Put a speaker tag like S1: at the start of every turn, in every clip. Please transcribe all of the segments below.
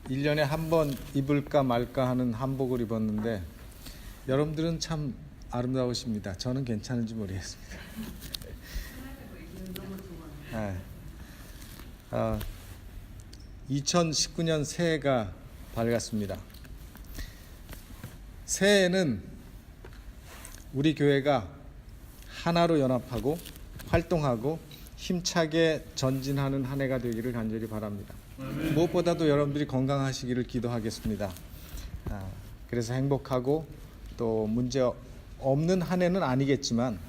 S1: 1년에 한 번 입을까 말까 하는 한복을 입었는데 여러분들은 참 아름다우십니다. 저는 괜찮은지 모르겠습니다. 2019년 새해가 밝았습니다. 새해에는 우리 교회가 하나로 연합하고 활동하고 힘차게 전진하는 한 해가 되기를 간절히 바랍니다. 무엇보다도 여러분들이 건강하시기를 기도하겠습니다. 그래서 행복하고 또 문제 없는 한 해는 아니겠지만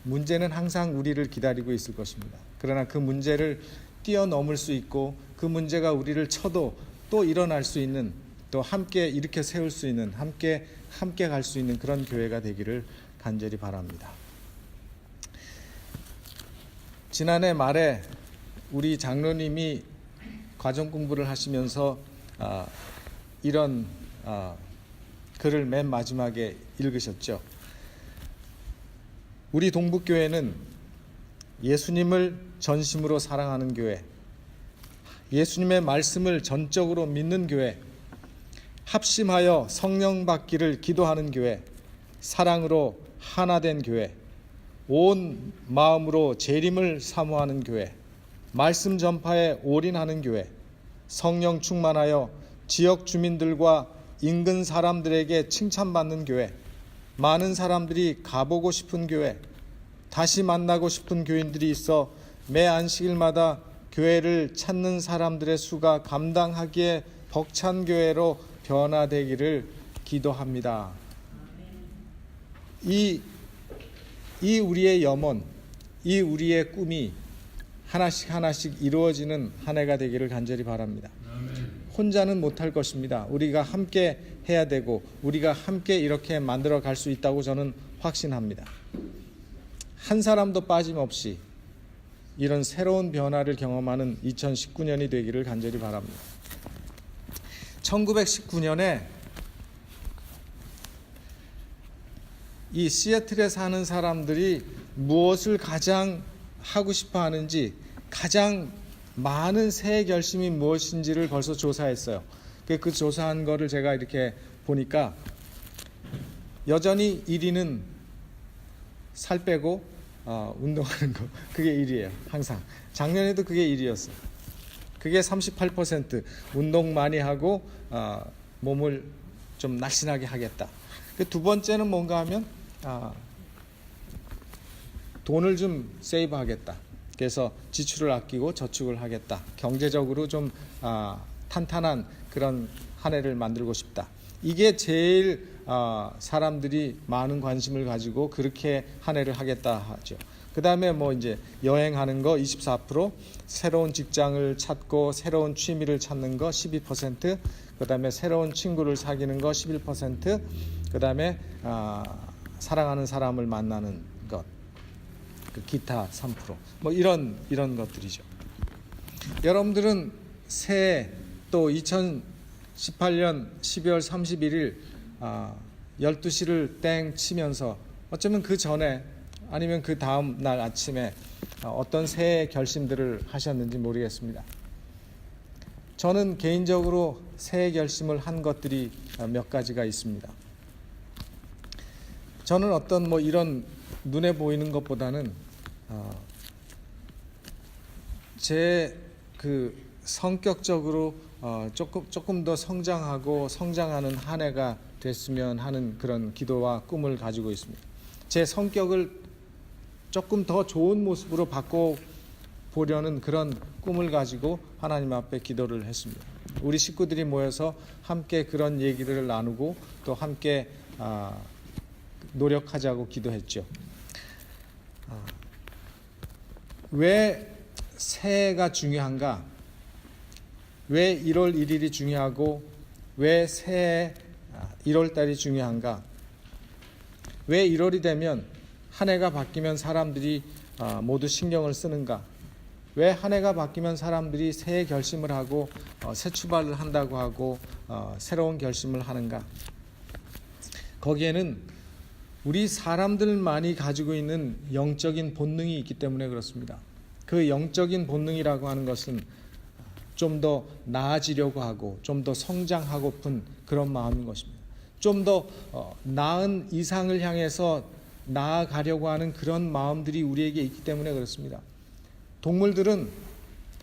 S1: 문제는 항상 우리를 기다리고 있을 것입니다. 그러나 그 문제를 뛰어넘을 수 있고 그 문제가 우리를 쳐도 또 일어날 수 있는, 또 함께 일으켜 세울 수 있는, 함께 갈 수 있는 그런 교회가 되기를 간절히 바랍니다. 지난해 말에 우리 장로님이 과정 공부를 하시면서 이런 글을 맨 마지막에 읽으셨죠. 우리 동북교회는 예수님을 전심으로 사랑하는 교회, 예수님의 말씀을 전적으로 믿는 교회, 합심하여 성령 받기를 기도하는 교회, 사랑으로 하나 된 교회, 온 마음으로 재림을 사모하는 교회, 말씀 전파에 올인하는 교회, 성령 충만하여 지역 주민들과 인근 사람들에게 칭찬받는 교회, 많은 사람들이 가보고 싶은 교회, 다시 만나고 싶은 교인들이 있어 매 안식일마다 교회를 찾는 사람들의 수가 감당하기에 벅찬 교회로 변화되기를 기도합니다. 이 우리의 염원, 이 우리의 꿈이 하나씩 이루어지는 한 해가 되기를 간절히 바랍니다. 혼자는 못할 것입니다. 우리가 함께 해야 되고 우리가 함께 이렇게 만들어 갈 수 있다고 저는 확신합니다. 한 사람도 빠짐없이 이런 새로운 변화를 경험하는 2019년이 되기를 간절히 바랍니다. 1919년에 이 시애틀에 사는 사람들이 무엇을 가장 하고 싶어 하는지, 가장 많은 새해 결심이 무엇인지를 벌써 조사했어요. 그 조사한 거를 제가 이렇게 보니까 여전히 1위는 살 빼고 운동하는 거, 그게 1위예요. 항상. 작년에도 그게 1위였어요. 그게 38%, 운동 많이 하고 몸을 좀 날씬하게 하겠다. 그 두 번째는 뭔가 하면 돈을 좀 세이브하겠다. 그래서 지출을 아끼고 저축을 하겠다. 경제적으로 좀 탄탄한 그런 한 해를 만들고 싶다. 이게 제일 사람들이 많은 관심을 가지고 그렇게 한 해를 하겠다 하죠. 그 다음에 뭐 이제 여행하는 거 24%, 새로운 직장을 찾고 새로운 취미를 찾는 거 12%, 그 다음에 새로운 친구를 사귀는 거 11%, 그 다음에 사랑하는 사람을 만나는 것, 그 기타 3%, 뭐 이런 것들이죠. 여러분들은 새해 또 2018년 12월 31일 12시를 땡 치면서 어쩌면 그 전에 아니면 그 다음 날 아침에 어떤 새해 결심들을 하셨는지 모르겠습니다. 저는 개인적으로 새해 결심을 한 것들이 몇 가지가 있습니다. 저는 어떤 뭐 이런 눈에 보이는 것보다는 제 그 성격적으로 조금 더 성장하는 한 해가 됐으면 하는 그런 기도와 꿈을 가지고 있습니다. 제 성격을 조금 더 좋은 모습으로 바꿔보려는 그런 꿈을 가지고 하나님 앞에 기도를 했습니다. 우리 식구들이 모여서 함께 그런 얘기를 나누고 또 함께 노력하자고 기도했죠. 왜 새해가 중요한가? 왜 1월 1일이 중요하고 왜 새해 1월 달이 중요한가? 왜 1월이 되면 한 해가 바뀌면 사람들이 모두 신경을 쓰는가? 왜 한 해가 바뀌면 사람들이 새해 결심을 하고 새 출발을 한다고 하고 새로운 결심을 하는가? 거기에는 우리 사람들만이 가지고 있는 영적인 본능이 있기 때문에 그렇습니다. 그 영적인 본능이라고 하는 것은 좀 더 나아지려고 하고 좀 더 성장하고픈 그런 마음인 것입니다. 좀 더 나은 이상을 향해서 나아가려고 하는 그런 마음들이 우리에게 있기 때문에 그렇습니다. 동물들은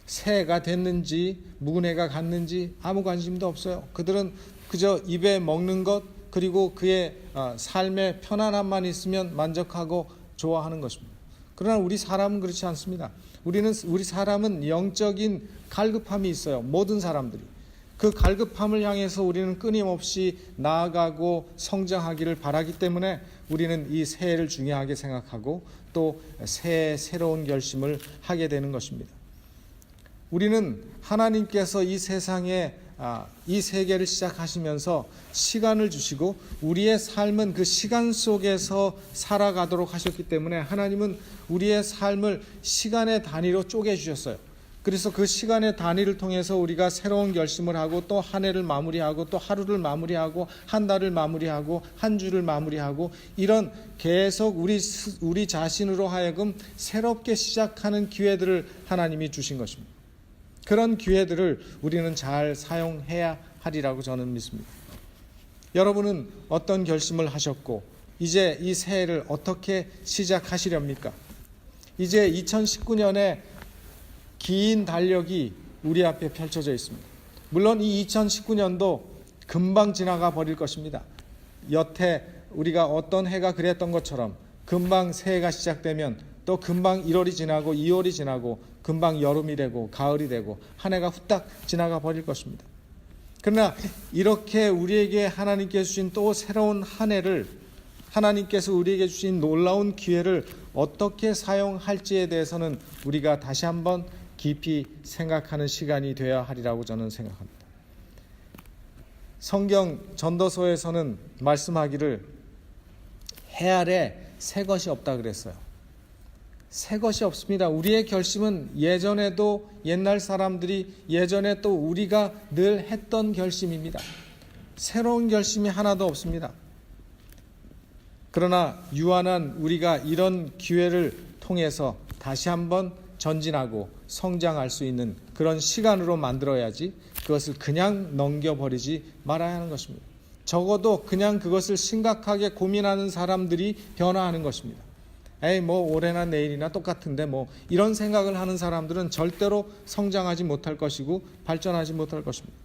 S1: 새해가 됐는지 묵은 해가 갔는지 아무 관심도 없어요. 그들은 그저 입에 먹는 것 그리고 그의 삶의 편안함만 있으면 만족하고 좋아하는 것입니다. 그러나 우리 사람은 그렇지 않습니다. 우리 사람은 영적인 갈급함이 있어요. 모든 사람들이. 그 갈급함을 향해서 우리는 끊임없이 나아가고 성장하기를 바라기 때문에 우리는 이 새해를 중요하게 생각하고 또 새로운 결심을 하게 되는 것입니다. 우리는 하나님께서 이 세상에 이 세계를 시작하시면서 시간을 주시고 우리의 삶은 그 시간 속에서 살아가도록 하셨기 때문에 하나님은 우리의 삶을 시간의 단위로 쪼개주셨어요. 그래서 그 시간의 단위를 통해서 우리가 새로운 결심을 하고 또 한 해를 마무리하고 또 하루를 마무리하고 한 달을 마무리하고 한 주를 마무리하고 이런 계속 우리 자신으로 하여금 새롭게 시작하는 기회들을 하나님이 주신 것입니다. 그런 기회들을 우리는 잘 사용해야 하리라고 저는 믿습니다. 여러분은 어떤 결심을 하셨고 이제 이 새해를 어떻게 시작하시렵니까? 이제 2019년에 긴 달력이 우리 앞에 펼쳐져 있습니다. 물론 이 2019년도 금방 지나가 버릴 것입니다. 여태 우리가 어떤 해가 그랬던 것처럼 금방 새해가 시작되면 또 금방 1월이 지나고 2월이 지나고 금방 여름이 되고 가을이 되고 한 해가 후딱 지나가 버릴 것입니다. 그러나 이렇게 우리에게 하나님께서 주신 또 새로운 한 해를 하나님께서 우리에게 주신 놀라운 기회를 어떻게 사용할지에 대해서는 우리가 다시 한번 깊이 생각하는 시간이 되어야 하리라고 저는 생각합니다. 성경 전도서에서는 말씀하기를 해 아래 새 것이 없다 그랬어요. 새 것이 없습니다. 우리의 결심은 예전에도 옛날 사람들이 예전에 또 우리가 늘 했던 결심입니다. 새로운 결심이 하나도 없습니다. 그러나 유한한 우리가 이런 기회를 통해서 다시 한번 전진하고 성장할 수 있는 그런 시간으로 만들어야지 그것을 그냥 넘겨버리지 말아야 하는 것입니다. 적어도 그냥 그것을 심각하게 고민하는 사람들이 변화하는 것입니다. 올해나 내일이나 똑같은데 이런 생각을 하는 사람들은 절대로 성장하지 못할 것이고 발전하지 못할 것입니다.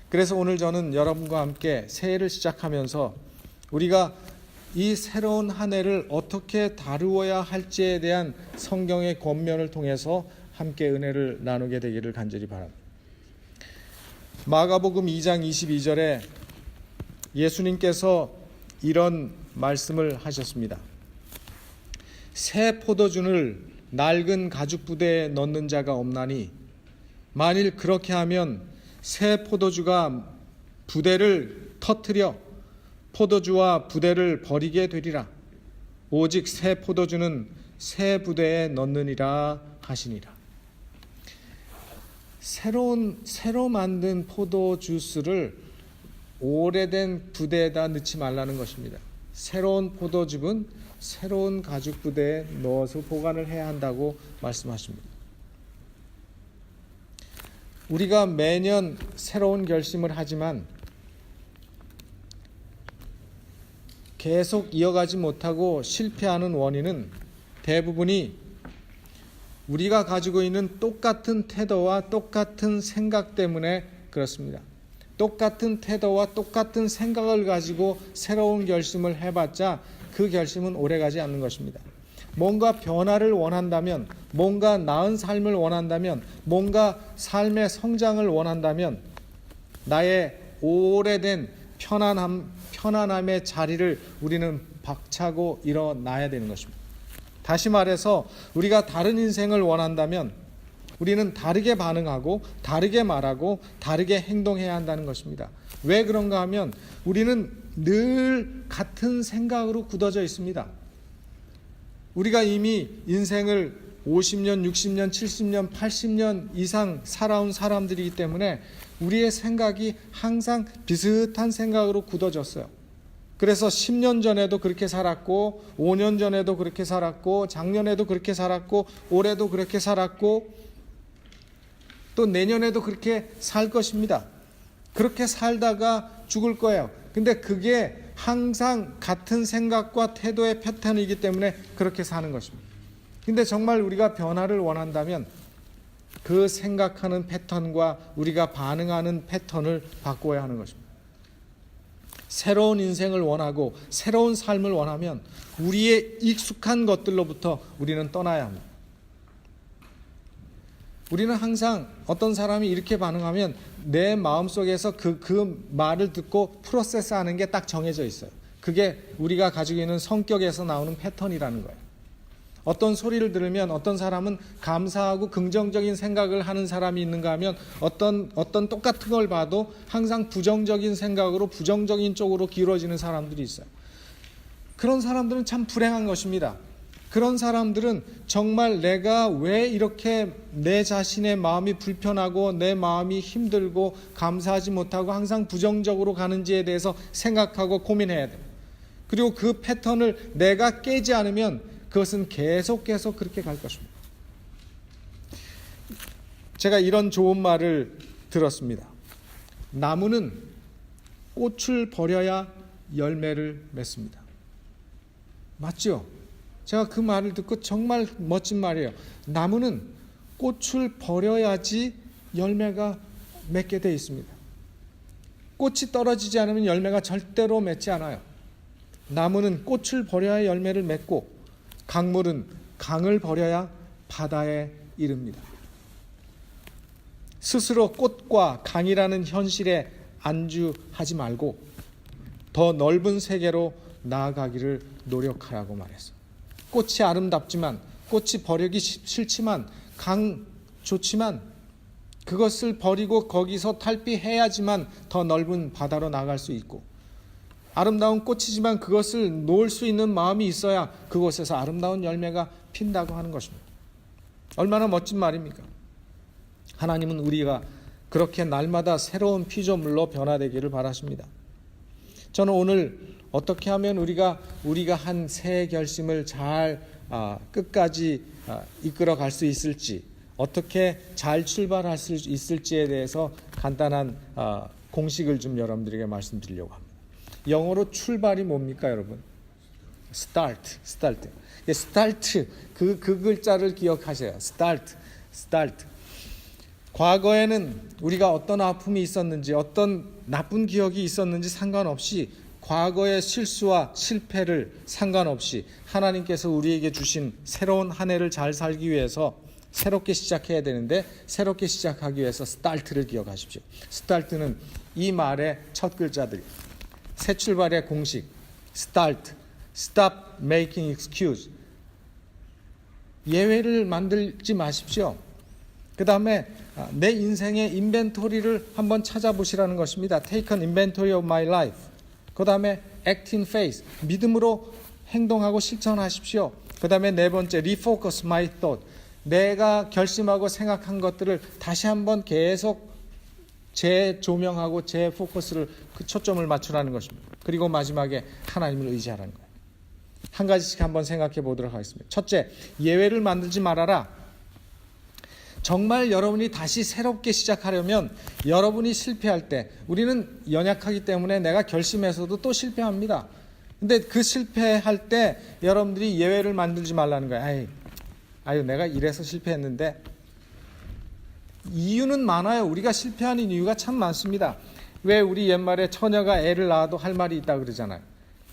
S1: 그래서 오늘 저는 여러분과 함께 새해를 시작하면서 우리가 이 새로운 한 해를 어떻게 다루어야 할지에 대한 성경의 권면을 통해서 함께 은혜를 나누게 되기를 간절히 바랍니다. 마가복음 2장 22절에 예수님께서 이런 말씀을 하셨습니다. 새 포도주를 낡은 가죽 부대에 넣는 자가 없나니 만일 그렇게 하면 새 포도주가 부대를 터뜨려 포도주와 부대를 버리게 되리라. 오직 새 포도주는 새 부대에 넣느니라 하시니라. 새로 만든 포도 주스를 오래된 부대에다 넣지 말라는 것입니다. 새로운 포도즙은 새로운 가죽 부대에 넣어서 보관을 해야 한다고 말씀하십니다. 우리가 매년 새로운 결심을 하지만 계속 이어가지 못하고 실패하는 원인은 대부분이 우리가 가지고 있는 똑같은 태도와 똑같은 생각 때문에 그렇습니다. 똑같은 태도와 똑같은 생각을 가지고 새로운 결심을 해봤자 그 결심은 오래가지 않는 것입니다. 뭔가 변화를 원한다면, 뭔가 나은 삶을 원한다면, 뭔가 삶의 성장을 원한다면 나의 오래된 편안함의 자리를 우리는 박차고 일어나야 되는 것입니다. 다시 말해서 우리가 다른 인생을 원한다면 우리는 다르게 반응하고 다르게 말하고 다르게 행동해야 한다는 것입니다. 왜 그런가 하면 우리는 늘 같은 생각으로 굳어져 있습니다. 우리가 이미 인생을 50년, 60년, 70년, 80년 이상 살아온 사람들이기 때문에 우리의 생각이 항상 비슷한 생각으로 굳어졌어요. 그래서 10년 전에도 그렇게 살았고 5년 전에도 그렇게 살았고 작년에도 그렇게 살았고 올해도 그렇게 살았고 또 내년에도 그렇게 살 것입니다. 그렇게 살다가 죽을 거예요. 근데 그게 항상 같은 생각과 태도의 패턴이기 때문에 그렇게 사는 것입니다. 근데 정말 우리가 변화를 원한다면 그 생각하는 패턴과 우리가 반응하는 패턴을 바꿔야 하는 것입니다. 새로운 인생을 원하고 새로운 삶을 원하면 우리의 익숙한 것들로부터 우리는 떠나야 합니다. 우리는 항상 어떤 사람이 이렇게 반응하면 내 마음속에서 그 말을 듣고 프로세스하는 게 딱 정해져 있어요. 그게 우리가 가지고 있는 성격에서 나오는 패턴이라는 거예요. 어떤 소리를 들으면 어떤 사람은 감사하고 긍정적인 생각을 하는 사람이 있는가 하면 어떤 똑같은 걸 봐도 항상 부정적인 생각으로 부정적인 쪽으로 기울어지는 사람들이 있어요. 그런 사람들은 참 불행한 것입니다. 그런 사람들은 정말 내가 왜 이렇게 내 자신의 마음이 불편하고 내 마음이 힘들고 감사하지 못하고 항상 부정적으로 가는지에 대해서 생각하고 고민해야 돼요. 그리고 그 패턴을 내가 깨지 않으면 그것은 계속 그렇게 갈 것입니다. 제가 이런 좋은 말을 들었습니다. 나무는 꽃을 버려야 열매를 맺습니다. 맞죠? 제가 그 말을 듣고 정말 멋진 말이에요. 나무는 꽃을 버려야지 열매가 맺게 되어 있습니다. 꽃이 떨어지지 않으면 열매가 절대로 맺지 않아요. 나무는 꽃을 버려야 열매를 맺고 강물은 강을 버려야 바다에 이릅니다. 스스로 꽃과 강이라는 현실에 안주하지 말고 더 넓은 세계로 나아가기를 노력하라고 말했어요. 꽃이 아름답지만 꽃이 버리기 싫지만 강 좋지만 그것을 버리고 거기서 탈피해야지만 더 넓은 바다로 나갈 수 있고 아름다운 꽃이지만 그것을 놓을 수 있는 마음이 있어야 그곳에서 아름다운 열매가 핀다고 하는 것입니다. 얼마나 멋진 말입니까? 하나님은 우리가 그렇게 날마다 새로운 피조물로 변화되기를 바라십니다. 저는 오늘 어떻게 하면 우리가 한 새 결심을 잘 끝까지 이끌어 갈 수 있을지, 어떻게 잘 출발할 수 있을지에 대해서 간단한 공식을 좀 여러분들에게 말씀드리려고 합니다. 영어로 출발이 뭡니까, 여러분? start. 그 글자를 기억하세요. start. 과거에는 우리가 어떤 아픔이 있었는지 어떤 나쁜 기억이 있었는지 상관없이 과거의 실수와 실패를 상관없이 하나님께서 우리에게 주신 새로운 한 해를 잘 살기 위해서 새롭게 시작해야 되는데 새롭게 시작하기 위해서 스타트를 기억하십시오. 스타트는 이 말의 첫 글자들. 새 출발의 공식. start, stop making excuse. 예외를 만들지 마십시오. 그 다음에 내 인생의 인벤토리를 한번 찾아보시라는 것입니다. Take an inventory of my life. 그 다음에 act in faith. 믿음으로 행동하고 실천하십시오. 그 다음에 네 번째, refocus my thought. 내가 결심하고 생각한 것들을 다시 한번 계속 재조명하고 재포커스를 그 초점을 맞추라는 것입니다. 그리고 마지막에 하나님을 의지하라는 거예요. 한 가지씩 한번 생각해 보도록 하겠습니다. 첫째, 예외를 만들지 말아라. 정말 여러분이 다시 새롭게 시작하려면 여러분이 실패할 때 우리는 연약하기 때문에 내가 결심해서도 또 실패합니다. 근데 그 실패할 때 여러분들이 예외를 만들지 말라는 거예요. 아유 내가 이래서 실패했는데. 이유는 많아요. 우리가 실패하는 이유가 참 많습니다. 왜 우리 옛말에 처녀가 애를 낳아도 할 말이 있다 그러잖아요.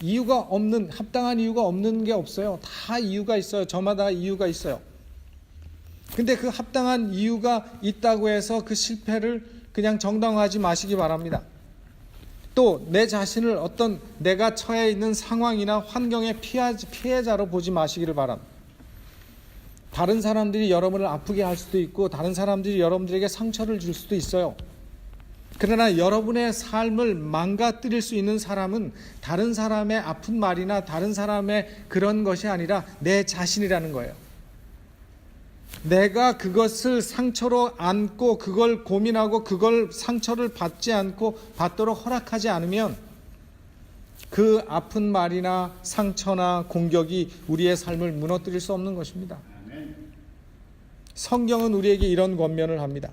S1: 이유가 없는, 합당한 이유가 없는 게 없어요. 다 이유가 있어요. 저마다 이유가 있어요. 근데 그 합당한 이유가 있다고 해서 그 실패를 그냥 정당화하지 마시기 바랍니다. 또 내 자신을 어떤 내가 처해 있는 상황이나 환경의 피해자로 보지 마시기를 바랍니다. 다른 사람들이 여러분을 아프게 할 수도 있고 다른 사람들이 여러분들에게 상처를 줄 수도 있어요. 그러나 여러분의 삶을 망가뜨릴 수 있는 사람은 다른 사람의 아픈 말이나 다른 사람의 그런 것이 아니라 내 자신이라는 거예요. 내가 그것을 상처로 안고 그걸 고민하고 그걸 상처를 받지 않고 받도록 허락하지 않으면 그 아픈 말이나 상처나 공격이 우리의 삶을 무너뜨릴 수 없는 것입니다. 성경은 우리에게 이런 권면을 합니다.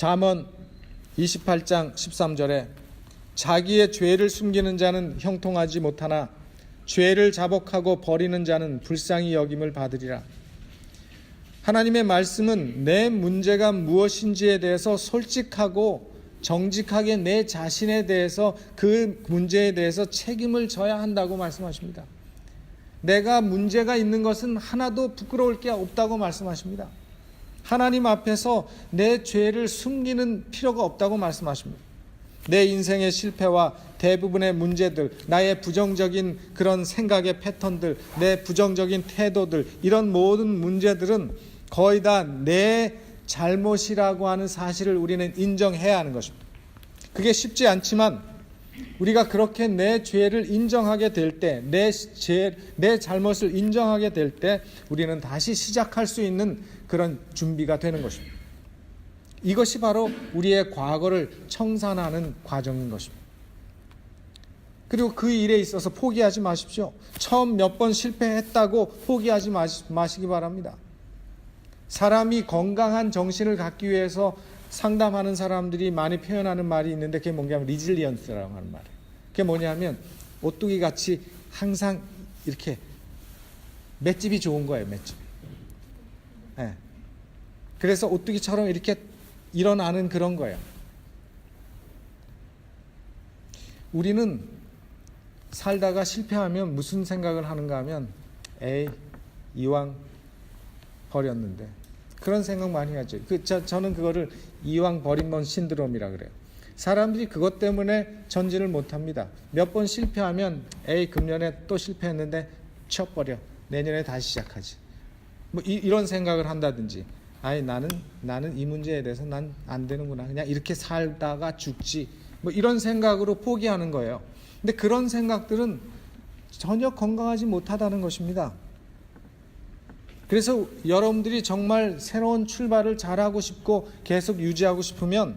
S1: 잠언 28장 13절에 자기의 죄를 숨기는 자는 형통하지 못하나 죄를 자복하고 버리는 자는 불쌍히 여김을 받으리라. 하나님의 말씀은 내 문제가 무엇인지에 대해서 솔직하고 정직하게 내 자신에 대해서 그 문제에 대해서 책임을 져야 한다고 말씀하십니다. 내가 문제가 있는 것은 하나도 부끄러울 게 없다고 말씀하십니다. 하나님 앞에서 내 죄를 숨기는 필요가 없다고 말씀하십니다. 내 인생의 실패와 대부분의 문제들, 나의 부정적인 그런 생각의 패턴들, 내 부정적인 태도들, 이런 모든 문제들은 거의 다 내 잘못이라고 하는 사실을 우리는 인정해야 하는 것입니다. 그게 쉽지 않지만 우리가 그렇게 내 죄를 인정하게 될 때, 내 잘못을 인정하게 될 때 우리는 다시 시작할 수 있는 그런 준비가 되는 것입니다. 이것이 바로 우리의 과거를 청산하는 과정인 것입니다. 그리고 그 일에 있어서 포기하지 마십시오. 처음 몇 번 실패했다고 포기하지 마시기 바랍니다. 사람이 건강한 정신을 갖기 위해서 상담하는 사람들이 많이 표현하는 말이 있는데 그게 뭔가 하면 리질리언스라고 하는 말이에요. 그게 뭐냐면 오뚜기 같이 항상 이렇게 맷집이 좋은 거예요. 맷집이. 네. 그래서 오뚜기처럼 이렇게 일어나는 그런 거예요. 우리는 살다가 실패하면 무슨 생각을 하는가 하면 에이 이왕 버렸는데 그런 생각 많이 하죠. 저는 그거를 이왕 버린 번 신드롬이라 그래요. 사람들이 그것 때문에 전진을 못합니다. 몇 번 실패하면 에이 금년에 또 실패했는데 쳐버려. 내년에 다시 시작하지. 뭐 이런 생각을 한다든지 아니 나는 이 문제에 대해서 난 안 되는구나. 그냥 이렇게 살다가 죽지. 뭐 이런 생각으로 포기하는 거예요. 근데 그런 생각들은 전혀 건강하지 못하다는 것입니다. 그래서 여러분들이 정말 새로운 출발을 잘하고 싶고 계속 유지하고 싶으면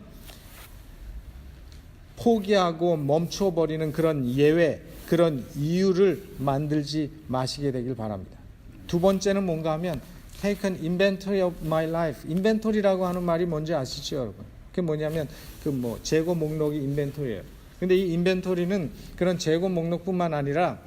S1: 포기하고 멈춰버리는 그런 예외, 그런 이유를 만들지 마시게 되길 바랍니다. 두 번째는 뭔가 하면 Take an inventory of my life. 인벤토리라고 하는 말이 뭔지 아시죠, 여러분? 그게 뭐냐면 재고 목록이 인벤토리예요. 근데 이 인벤토리는 그런 재고 목록뿐만 아니라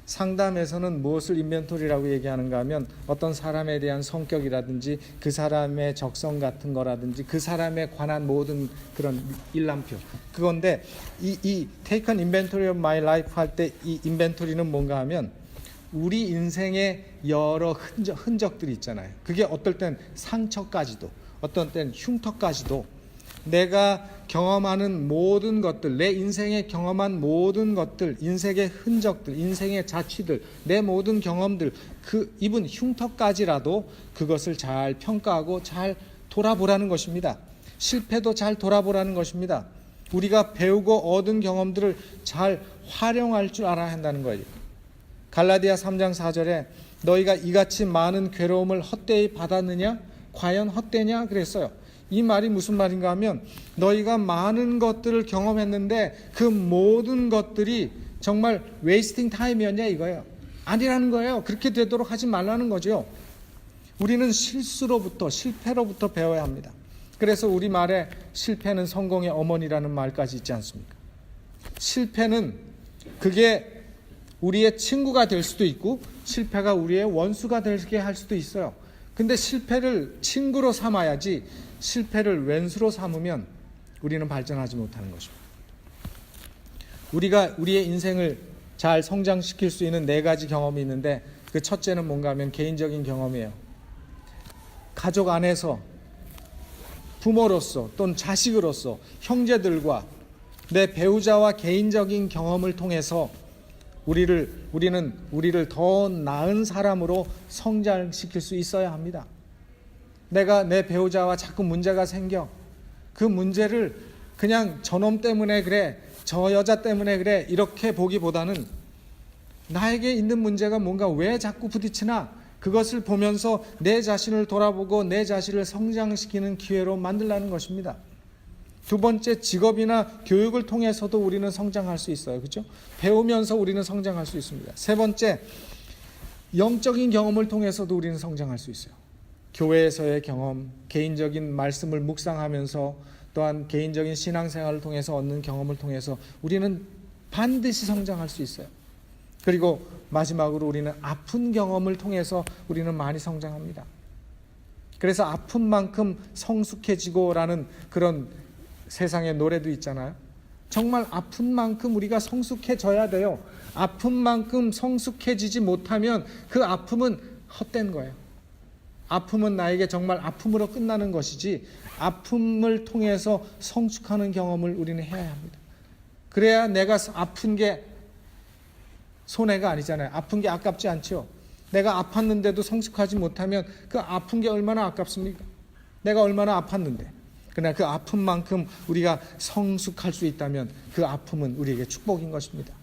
S1: 상담에서는 무엇을 인벤토리라고 얘기하는가 하면 어떤 사람에 대한 성격이라든지 그 사람의 적성 같은 거라든지 그 사람에 관한 모든 그런 일람표 그건데 이 Take an inventory of my life 할 때 이 인벤토리는 뭔가 하면 우리 인생의 여러 흔적들이 있잖아요. 그게 어떨 땐 상처까지도 어떤 땐 흉터까지도 내가 경험하는 모든 것들, 내 인생에 경험한 모든 것들, 인생의 흔적들, 인생의 자취들, 내 모든 경험들, 이분 흉터까지라도 그것을 잘 평가하고 잘 돌아보라는 것입니다. 실패도 잘 돌아보라는 것입니다. 우리가 배우고 얻은 경험들을 잘 활용할 줄 알아야 한다는 거예요. 갈라디아 3장 4절에 너희가 이같이 많은 괴로움을 헛되이 받았느냐? 과연 헛되냐? 그랬어요. 이 말이 무슨 말인가 하면 너희가 많은 것들을 경험했는데 그 모든 것들이 정말 웨이스팅 타임이었냐 이거예요. 아니라는 거예요. 그렇게 되도록 하지 말라는 거죠. 우리는 실수로부터 실패로부터 배워야 합니다. 그래서 우리말에 실패는 성공의 어머니라는 말까지 있지 않습니까? 실패는 그게 우리의 친구가 될 수도 있고 실패가 우리의 원수가 되게 할 수도 있어요. 근데 실패를 친구로 삼아야지 실패를 왼수로 삼으면 우리는 발전하지 못하는 것입니다. 우리가 우리의 인생을 잘 성장시킬 수 있는 4가지 경험이 있는데 그 첫째는 뭔가 하면 개인적인 경험이에요. 가족 안에서 부모로서 또는 자식으로서 형제들과 내 배우자와 개인적인 경험을 통해서 우리는 우리를 더 나은 사람으로 성장시킬 수 있어야 합니다. 내가 내 배우자와 자꾸 문제가 생겨. 그 문제를 그냥 저놈 때문에 그래, 저 여자 때문에 그래 이렇게 보기보다는 나에게 있는 문제가 뭔가 왜 자꾸 부딪히나 그것을 보면서 내 자신을 돌아보고 내 자신을 성장시키는 기회로 만들라는 것입니다. 두 번째, 직업이나 교육을 통해서도 우리는 성장할 수 있어요. 그렇죠? 배우면서 우리는 성장할 수 있습니다. 세 번째, 영적인 경험을 통해서도 우리는 성장할 수 있어요. 교회에서의 경험, 개인적인 말씀을 묵상하면서 또한 개인적인 신앙생활을 통해서 얻는 경험을 통해서 우리는 반드시 성장할 수 있어요. 그리고 마지막으로 우리는 아픈 경험을 통해서 우리는 많이 성장합니다. 그래서 아픈 만큼 성숙해지고라는 그런 세상의 노래도 있잖아요. 정말 아픈 만큼 우리가 성숙해져야 돼요. 아픈 만큼 성숙해지지 못하면 그 아픔은 헛된 거예요. 아픔은 나에게 정말 아픔으로 끝나는 것이지, 아픔을 통해서 성숙하는 경험을 우리는 해야 합니다. 그래야 내가 아픈 게 손해가 아니잖아요. 아픈 게 아깝지 않죠. 내가 아팠는데도 성숙하지 못하면 그 아픈 게 얼마나 아깝습니까? 내가 얼마나 아팠는데. 그러나 그 아픔만큼 우리가 성숙할 수 있다면 그 아픔은 우리에게 축복인 것입니다.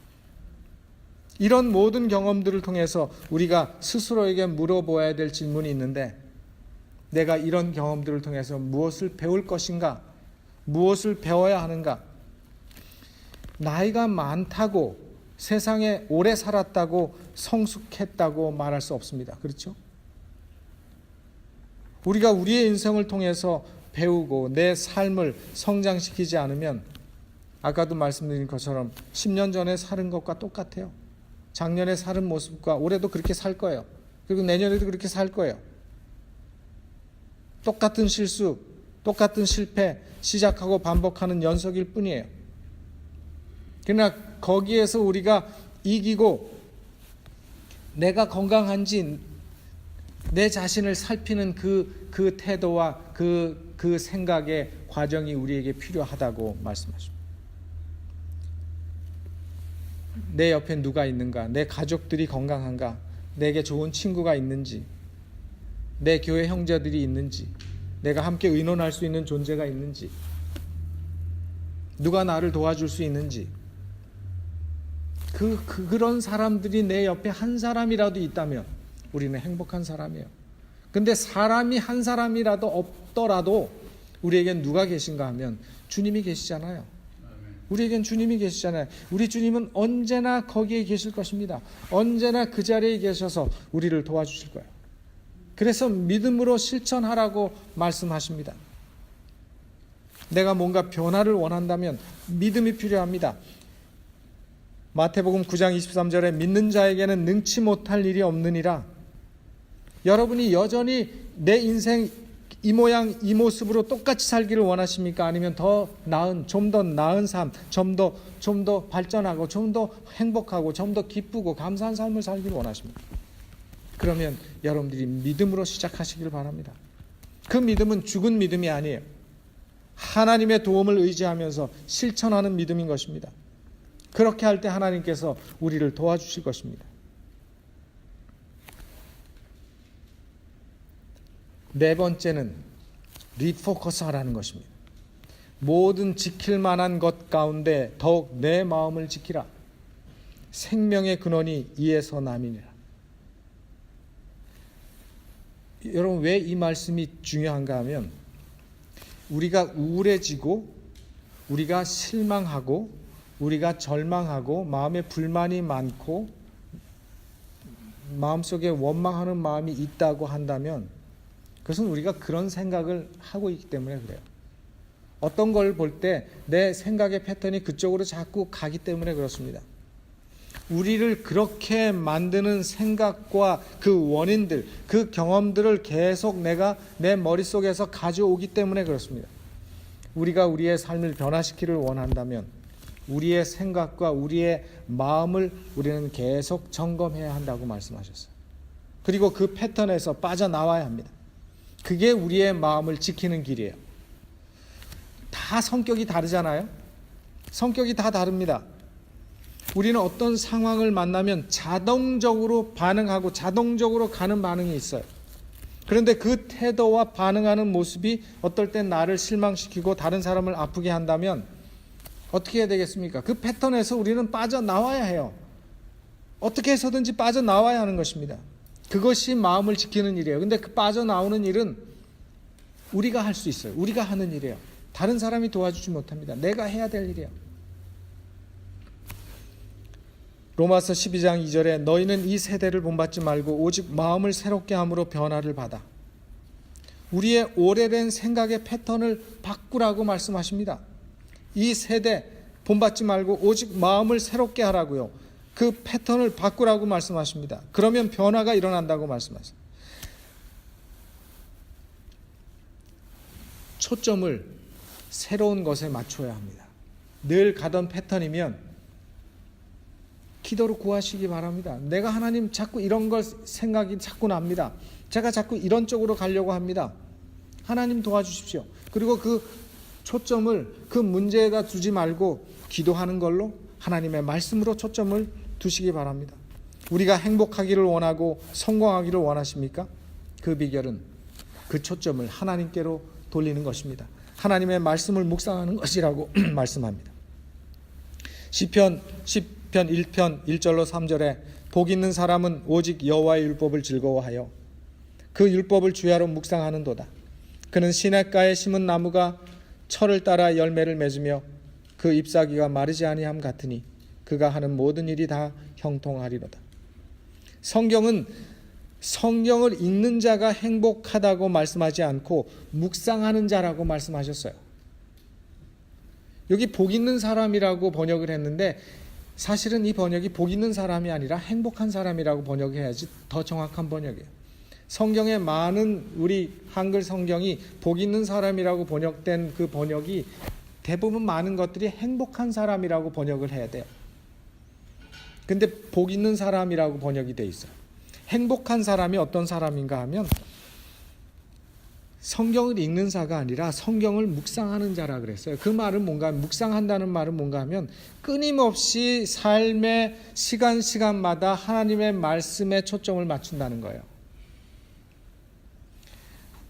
S1: 이런 모든 경험들을 통해서 우리가 스스로에게 물어보아야 될 질문이 있는데, 내가 이런 경험들을 통해서 무엇을 배울 것인가? 무엇을 배워야 하는가? 나이가 많다고, 세상에 오래 살았다고 성숙했다고 말할 수 없습니다. 그렇죠? 우리가 우리의 인생을 통해서 배우고 내 삶을 성장시키지 않으면 아까도 말씀드린 것처럼 10년 전에 살은 것과 똑같아요. 작년에 살은 모습과 올해도 그렇게 살 거예요. 그리고 내년에도 그렇게 살 거예요. 똑같은 실수, 똑같은 실패, 시작하고 반복하는 연속일 뿐이에요. 그러나 거기에서 우리가 이기고 내가 건강한지 내 자신을 살피는 그 태도와 그 생각의 과정이 우리에게 필요하다고 말씀하십니다. 내 옆에 누가 있는가? 내 가족들이 건강한가? 내게 좋은 친구가 있는지, 내 교회 형제들이 있는지, 내가 함께 의논할 수 있는 존재가 있는지, 누가 나를 도와줄 수 있는지, 그런 사람들이 내 옆에 한 사람이라도 있다면 우리는 행복한 사람이에요. 근데 사람이 한 사람이라도 없더라도 우리에겐 누가 계신가 하면 주님이 계시잖아요. 우리에겐 주님이 계시잖아요. 우리 주님은 언제나 거기에 계실 것입니다. 언제나 그 자리에 계셔서 우리를 도와주실 거예요. 그래서 믿음으로 실천하라고 말씀하십니다. 내가 뭔가 변화를 원한다면 믿음이 필요합니다. 마태복음 9장 23절에 믿는 자에게는 능치 못할 일이 없느니라. 여러분이 여전히 내 인생 이 모양 이 모습으로 똑같이 살기를 원하십니까? 아니면 더 나은, 좀 더 나은 삶, 좀 더 발전하고 좀 더 행복하고 좀 더 기쁘고 감사한 삶을 살기를 원하십니까? 그러면 여러분들이 믿음으로 시작하시길 바랍니다. 그 믿음은 죽은 믿음이 아니에요. 하나님의 도움을 의지하면서 실천하는 믿음인 것입니다. 그렇게 할 때 하나님께서 우리를 도와주실 것입니다. 네 번째는 리포커스 하라는 것입니다. 모든 지킬 만한 것 가운데 더욱 내 마음을 지키라. 생명의 근원이 이에서 남이니라. 여러분, 왜 이 말씀이 중요한가 하면 우리가 우울해지고 우리가 실망하고 우리가 절망하고 마음에 불만이 많고 마음속에 원망하는 마음이 있다고 한다면 그것은 우리가 그런 생각을 하고 있기 때문에 그래요. 어떤 걸 볼 때 내 생각의 패턴이 그쪽으로 자꾸 가기 때문에 그렇습니다. 우리를 그렇게 만드는 생각과 그 원인들, 그 경험들을 계속 내가 내 머릿속에서 가져오기 때문에 그렇습니다. 우리가 우리의 삶을 변화시키기를 원한다면 우리의 생각과 우리의 마음을 우리는 계속 점검해야 한다고 말씀하셨어요. 그리고 그 패턴에서 빠져나와야 합니다. 그게 우리의 마음을 지키는 길이에요. 다 성격이 다르잖아요. 성격이 다 다릅니다. 우리는 어떤 상황을 만나면 자동적으로 반응하고 자동적으로 가는 반응이 있어요. 그런데 그 태도와 반응하는 모습이 어떨 땐 나를 실망시키고 다른 사람을 아프게 한다면 어떻게 해야 되겠습니까? 그 패턴에서 우리는 빠져나와야 해요. 어떻게 해서든지 빠져나와야 하는 것입니다. 그것이 마음을 지키는 일이에요. 근데 그 빠져나오는 일은 우리가 할 수 있어요. 우리가 하는 일이에요. 다른 사람이 도와주지 못합니다. 내가 해야 될 일이에요. 로마서 12장 2절에 너희는 이 세대를 본받지 말고 오직 마음을 새롭게 함으로 변화를 받아. 우리의 오래된 생각의 패턴을 바꾸라고 말씀하십니다. 이 세대 본받지 말고 오직 마음을 새롭게 하라고요. 그 패턴을 바꾸라고 말씀하십니다. 그러면 변화가 일어난다고 말씀하세요. 초점을 새로운 것에 맞춰야 합니다. 늘 가던 패턴이면 기도로 구하시기 바랍니다. 내가 하나님 자꾸 이런 걸 생각이 자꾸 납니다. 제가 자꾸 이런 쪽으로 가려고 합니다. 하나님 도와주십시오. 그리고 그 초점을 그 문제에다 두지 말고 기도하는 걸로 하나님의 말씀으로 초점을 두시기 바랍니다. 우리가 행복하기를 원하고 성공하기를 원하십니까? 그 비결은 그 초점을 하나님께로 돌리는 것입니다. 하나님의 말씀을 묵상하는 것이라고 말씀합니다. 시편 1편 1절로 3절에 복 있는 사람은 오직 여호와의 율법을 즐거워하여 그 율법을 주야로 묵상하는도다. 그는 시냇가에 심은 나무가 철을 따라 열매를 맺으며 그 잎사귀가 마르지 아니함 같으니 그가 하는 모든 일이 다 형통하리로다. 성경을 읽는 자가 행복하다고 말씀하지 않고 묵상하는 자라고 말씀하셨어요. 여기 복 있는 사람이라고 번역을 했는데 사실은 이 번역이 복 있는 사람이 아니라 행복한 사람이라고 번역해야지 더 정확한 번역이에요. 성경에 많은 우리 한글 성경이 복 있는 사람이라고 번역된 그 번역이 대부분 많은 것들이 행복한 사람이라고 번역을 해야 돼요. 근데 복 있는 사람이라고 번역이 돼 있어요. 행복한 사람이 어떤 사람인가 하면 성경을 읽는 자가 아니라 성경을 묵상하는 자라 그랬어요. 그 말은 뭔가, 묵상한다는 말은 뭔가 하면 끊임없이 삶의 시간마다 하나님의 말씀에 초점을 맞춘다는 거예요.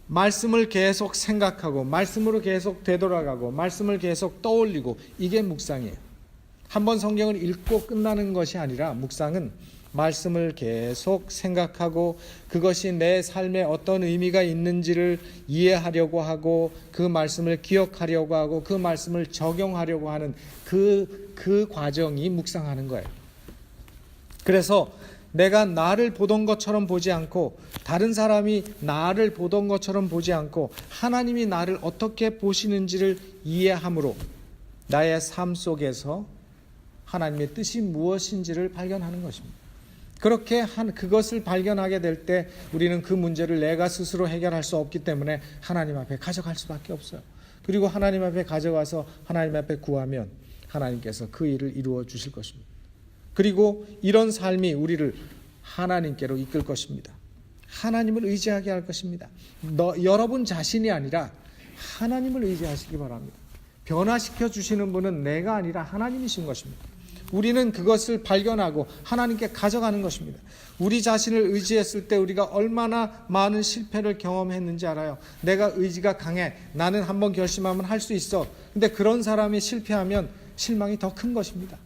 S1: 말씀을 계속 생각하고 말씀으로 계속 되돌아가고 말씀을 계속 떠올리고, 이게 묵상이에요. 한번 성경을 읽고 끝나는 것이 아니라 묵상은 말씀을 계속 생각하고 그것이 내 삶에 어떤 의미가 있는지를 이해하려고 하고 그 말씀을 기억하려고 하고 그 말씀을 적용하려고 하는 그 과정이 묵상하는 거예요. 그래서 내가 나를 보던 것처럼 보지 않고 다른 사람이 나를 보던 것처럼 보지 않고 하나님이 나를 어떻게 보시는지를 이해함으로 나의 삶 속에서 하나님의 뜻이 무엇인지를 발견하는 것입니다. 그렇게 그것을 발견하게 될 때 우리는 그 문제를 내가 스스로 해결할 수 없기 때문에 하나님 앞에 가져갈 수밖에 없어요. 그리고 하나님 앞에 가져가서 하나님 앞에 구하면 하나님께서 그 일을 이루어 주실 것입니다. 그리고 이런 삶이 우리를 하나님께로 이끌 것입니다. 하나님을 의지하게 할 것입니다. 여러분 자신이 아니라 하나님을 의지하시기 바랍니다. 변화시켜 주시는 분은 내가 아니라 하나님이신 것입니다. 우리는 그것을 발견하고 하나님께 가져가는 것입니다. 우리 자신을 의지했을 때 우리가 얼마나 많은 실패를 경험했는지 알아요. 내가 의지가 강해, 나는 한번 결심하면 할 수 있어. 근데 그런 사람이 실패하면 실망이 더 큰 것입니다.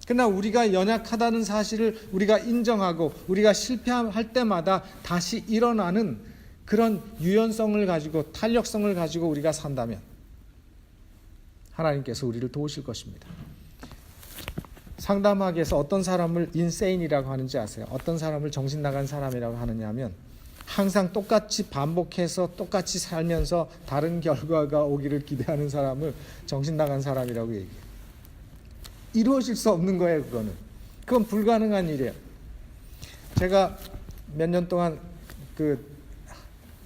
S1: 그러나 우리가 연약하다는 사실을 우리가 인정하고 우리가 실패할 때마다 다시 일어나는 그런 유연성을 가지고 탄력성을 가지고 우리가 산다면 하나님께서 우리를 도우실 것입니다. 상담학에서 어떤 사람을 인세인이라고 하는지 아세요? 어떤 사람을 정신 나간 사람이라고 하느냐 하면 항상 똑같이 반복해서 똑같이 살면서 다른 결과가 오기를 기대하는 사람을 정신 나간 사람이라고 얘기해요. 이루어질 수 없는 거예요. 그건 불가능한 일이에요. 제가 몇 년 동안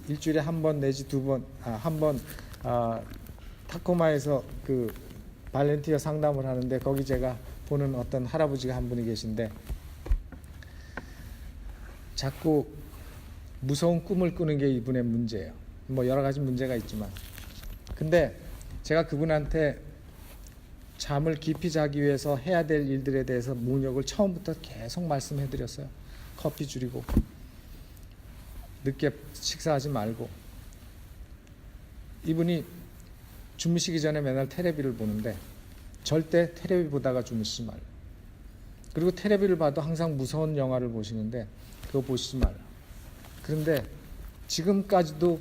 S1: 일주일에 한 번 내지 두 번, 타코마에서 발렌티어 상담을 하는데 거기 제가 보는 어떤 할아버지가 한 분이 계신데 자꾸 무서운 꿈을 꾸는 게 이분의 문제예요. 여러 가지 문제가 있지만, 근데 제가 그분한테 잠을 깊이 자기 위해서 해야 될 일들에 대해서 목록을 처음부터 계속 말씀해 드렸어요. 커피 줄이고 늦게 식사하지 말고. 이분이 주무시기 전에 맨날 텔레비를 보는데 절대 텔레비 보다가 주무시지 말라. 그리고 텔레비를 봐도 항상 무서운 영화를 보시는데 그거 보시지 말라. 그런데 지금까지도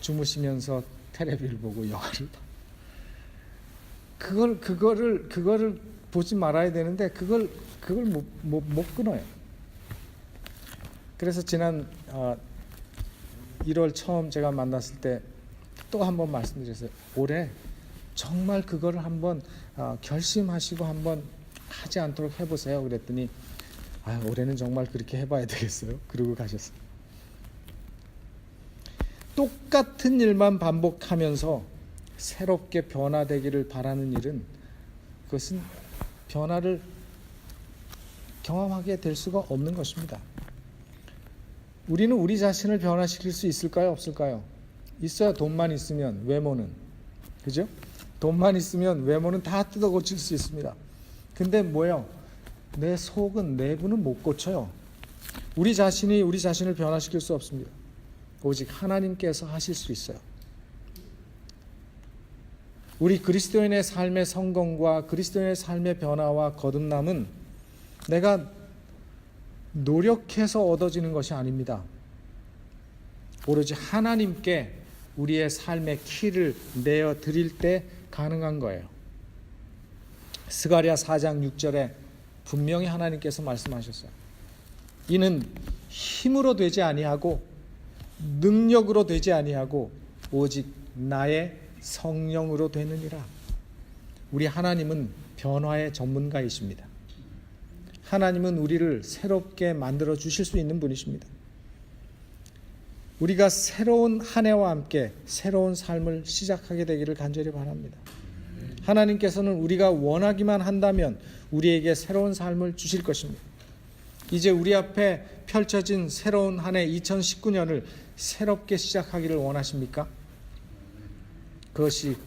S1: 주무시면서 텔레비를 보고 영화를 봐. 그거를 보지 말아야 되는데 그걸 못 끊어요. 그래서 지난 1월 처음 제가 만났을 때 또 한번 말씀드렸어요. 올해 정말 그거를 한번 결심하시고 한번 하지 않도록 해보세요. 그랬더니 올해는 정말 그렇게 해봐야 되겠어요. 그러고 가셨어요. 똑같은 일만 반복하면서 새롭게 변화되기를 바라는 일은 그것은 변화를 경험하게 될 수가 없는 것입니다. 우리는 우리 자신을 변화시킬 수 있을까요? 없을까요? 있어요. 돈만 있으면. 외모는, 그죠? 돈만 있으면 외모는 다 뜯어 고칠 수 있습니다. 근데 뭐예요? 내 속은, 내부는 못 고쳐요. 우리 자신이 우리 자신을 변화시킬 수 없습니다. 오직 하나님께서 하실 수 있어요. 우리 그리스도인의 삶의 성공과 그리스도인의 삶의 변화와 거듭남은 내가 노력해서 얻어지는 것이 아닙니다. 오로지 하나님께 우리의 삶의 키를 내어 드릴 때 가능한 거예요. 스가랴 4장 6절에 분명히 하나님께서 말씀하셨어요. 이는 힘으로 되지 아니하고 능력으로 되지 아니하고 오직 나의 성령으로 되느니라. 우리 하나님은 변화의 전문가이십니다. 하나님은 우리를 새롭게 만들어 주실 수 있는 분이십니다. 우리가 새로운 한 해와 함께 새로운 삶을 시작하게 되기를 간절히 바랍니다. 하나님께서는 우리가 원하기만 한다면 우리에게 새로운 삶을 주실 것입니다. 이제 우리 앞에 펼쳐진 새로운 한 해 2019년을 새롭게 시작하기를 원하십니까? 그것이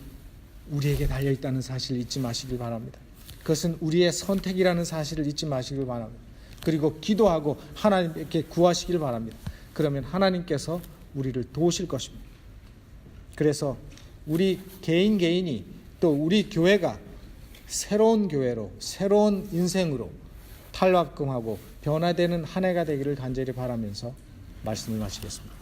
S1: 우리에게 달려있다는 사실을 잊지 마시길 바랍니다. 그것은 우리의 선택이라는 사실을 잊지 마시길 바랍니다. 그리고 기도하고 하나님께 구하시길 바랍니다. 그러면 하나님께서 우리를 도우실 것입니다. 그래서 우리 개인이 또 우리 교회가 새로운 교회로, 새로운 인생으로 탈바꿈하고 변화되는 한 해가 되기를 간절히 바라면서 말씀을 마치겠습니다.